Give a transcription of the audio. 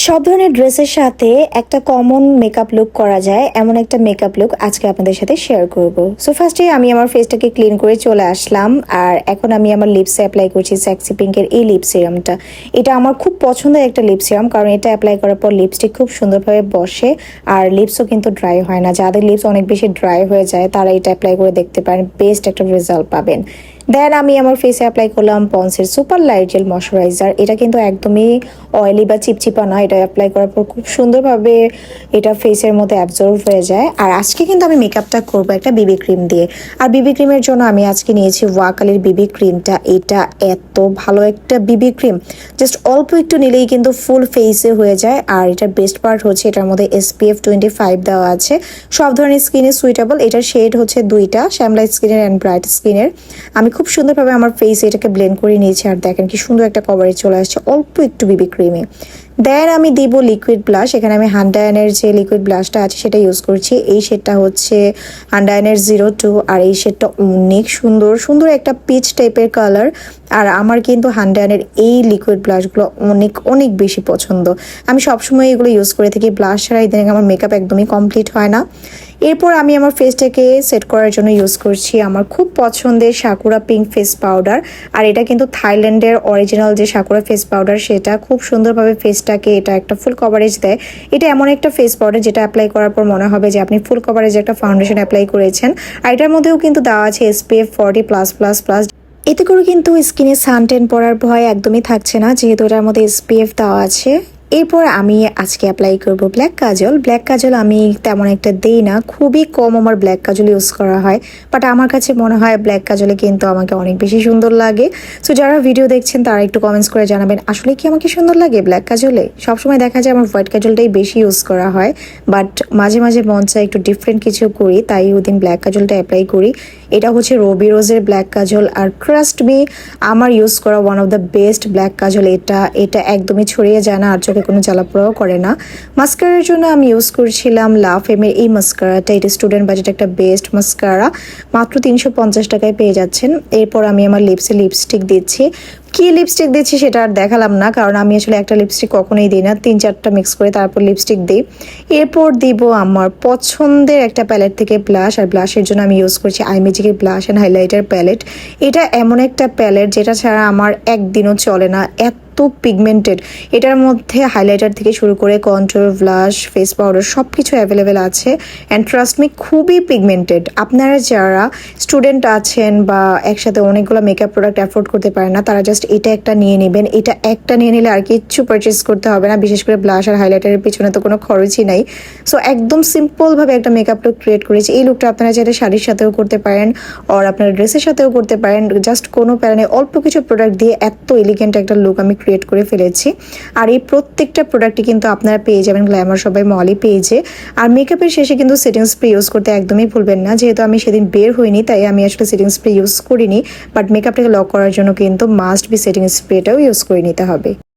সব ধরনের ড্রেসের সাথে একটা কমন মেকআপ লুক করা যায় এমন একটা মেকআপ লুক আজকে আপনাদের সাথে শেয়ার করব। সো ফার্স্টে আমি আমার ফেসটাকে ক্লিন করে চলে আসলাম, আর এখন আমি আমার লিপসে অ্যাপ্লাই করছি সেক্সি পিঙ্কের এই লিপ সিরামটা। এটা আমার খুব পছন্দের একটা লিপ সিরাম, কারণ এটা অ্যাপ্লাই করার পর লিপস্টিক খুব সুন্দরভাবে বসে আর লিপসও কিন্তু ড্রাই হয় না। যাদের লিপস অনেক বেশি ড্রাই হয়ে যায় তারা এটা অ্যাপ্লাই করে দেখতে পারেন, বেস্ট একটা রেজাল্ট পাবেন। দেন আমি আমার ফেসে অ্যাপ্লাই করলাম পন্সের সুপার লাইট জেল ময়শ্চারাইজার। এটা কিন্তু একদমই অয়েলি বা চিপচিপা না, এটা অ্যাপ্লাই করার পর খুব সুন্দরভাবে এটা ফেসের মধ্যে অ্যাবজর্ব হয়ে যায়। আর আজকে কিন্তু আমি মেকআপটা করবো একটা বিবি ক্রিম দিয়ে, আর বিবি ক্রিমের জন্য আমি আজকে নিয়েছি ওয়াকালির বিবি ক্রিমটা। এটা এত ভালো একটা বিবি ক্রিম, জাস্ট অল্প একটু নিলেই কিন্তু ফুল ফেসে হয়ে যায়। আর এটার বেস্ট পার্ট হচ্ছে এটার মধ্যে SPF 25 দেওয়া আছে, সব ধরনের স্কিনে সুইটেবল। এটার শেড হচ্ছে দুইটা, শ্যামলাইট স্কিনের অ্যান্ড ব্রাইট স্কিনের। আমি খুব সুন্দরভাবে আমার ফেসে এটাকে ব্লেন্ড করে নিয়েছি, আর দেখেন কি সুন্দর একটা কভারেজ চলে আসছে অল্প একটু বিবি ক্রিমে। দেন আমি দিব লিকুইড ব্লাশ। এখানে আমি হান্ডায়নের যে লিকুইড ব্লাশটা আছে সেটা ইউজ করছি। এই শেডটা হচ্ছে হান্ডায়নের 02, আর এই শেডটা অনেক সুন্দর সুন্দর একটা পিচ টাইপের কালার। আর আমার কিন্তু হান্ডায়নের এই লিকুইড ব্লাশগুলো অনেক অনেক বেশি পছন্দ। আমি সবসময় এগুলো ইউজ করে থাকি। ব্লাশ ছাড়া ইদানিং আমার মেকআপ একদমই কমপ্লিট হয় না। এরপর আমি আমার ফেসটাকে সেট করার জন্য ইউজ করছি আমার খুব পছন্দের সাকুরা পিঙ্ক ফেস পাউডার। আর এটা কিন্তু থাইল্যান্ডের অরিজিনাল যে সাকুরা ফেস পাউডার, সেটা খুব সুন্দরভাবে ফেসটাকে এটা একটা ফুল কভারেজ দেয়। এটা এমন একটা ফেস পাউডার যেটা অ্যাপ্লাই করার পর মনে হবে যে আপনি ফুল কভারেজ একটা ফাউন্ডেশন অ্যাপ্লাই করেছেন। আর এটার মধ্যেও কিন্তু দেওয়া আছে SPF 40+++। এতে করে কিন্তু স্কিনে সানটেন পড়ার ভয় একদমই থাকছে না, যেহেতু এটার মধ্যে SPF দেওয়া আছে। এরপর আমি আজকে অ্যাপ্লাই করব ব্ল্যাক কাজল। ব্ল্যাক কাজল আমি তেমন একটা দেই না, খুবই কম আমার ব্ল্যাক কাজল ইউজ করা হয়, বাট আমার কাছে মনে হয় ব্ল্যাক কাজলে কিন্তু আমাকে অনেক বেশি সুন্দর লাগে। সো যারা ভিডিও দেখছেন তারা একটু কমেন্টস করে জানাবেন আসলে কি আমাকে সুন্দর লাগে ব্ল্যাক কাজলে। সবসময় দেখা যায় আমার হোয়াইট কাজলটাই বেশি ইউজ করা হয়, বাট মাঝে মাঝে মন চায় একটু ডিফারেন্ট কিছু করি, তাই ওদিন ব্ল্যাক কাজলটা অ্যাপ্লাই করি। এটা হচ্ছে রবি রোজের ব্ল্যাক কাজল, আর ট্রাস্ট মি আমার ইউজ করা one of the best black kajal. এটা একদমই ছড়িয়ে যায় না আর চোখে কোনো জ্বালাপোড়াও করে না। মাস্কারার জন্য আমি ইউজ করছিলাম লাফেমের এই মাস্কারাটা। এটা স্টুডেন্ট বাজেট একটা বেস্ট মাস্কারা, মাত্র 350 টাকায় পেয়ে যাচ্ছেন। এরপর আমি আমার লিপসে লিপস্টিক দিচ্ছি। কি লিপস্টিক দিচ্ছি সেটা আর দেখালাম না, কারণ আমি আসলে একটা লিপস্টিক কখনোই দিই না, 3-4টা মিক্স করে তারপর লিপস্টিক দিই। এরপর দিব আমার পছন্দের একটা প্যালেট থেকে ব্লাশ, আর ব্লাশের জন্য আমি ইউজ করছি আইমেজিকের ব্লাশ অ্যান্ড হাইলাইটার প্যালেট। এটা এমন একটা প্যালেট যেটা ছাড়া আমার একদিনও চলে না, এত পিগমেন্টেড। এটার মধ্যে হাইলাইটার থেকে শুরু করে কন্ট্রোল, ব্লাশ, ফেস পাউডার সব কিছু অ্যাভেলেবেল আছে, অ্যান্ড ট্রাস্ট মি খুবই পিগমেন্টেড। আপনারা যারা স্টুডেন্ট আছেন বা একসাথে অনেকগুলো মেকআপ প্রোডাক্ট অ্যাফোর্ড করতে পারেন না, তারা জাস্ট এটা একটা নিয়ে নেবেন। এটা একটা নিয়ে নিলে আর কিচ্ছু পারচেস করতে হবে না, বিশেষ করে ব্লাশ আর হাইলাইটারের পিছনে তো কোনো খরচই নাই। সো একদম সিম্পলভাবে একটা মেকআপ লুক ক্রিয়েট করেছি। এই লুকটা আপনারা চাইলে শাড়ির সাথেও করতে পারেন, আর আপনার ড্রেসের সাথেও করতে পারেন। জাস্ট কোনো প্যারানে অল্প কিছু প্রোডাক্ট দিয়ে এত এলিগেন্ট একটা লুক আমি ক্রিয়েট করে ফেলেছি। আর এই প্রত্যেকটা প্রোডাক্টই কিন্তু আপনারা পেয়ে যাবেন গ্ল্যামার সবাই মলি পেজে। আর মেকআপের শেষে কিন্তু সেটিং স্প্রে ইউজ করতে একদমই ভুলবেন না। যেহেতু আমি সেদিন বের হইনি তাই আমি আসলে সেটিং স্প্রে ইউজ করিনি, বাট মেকআপটাকে লক করার জন্য কিন্তু মাস্ট বি সেটিং স্প্রেটাও ইউজ করে নিতে হবে।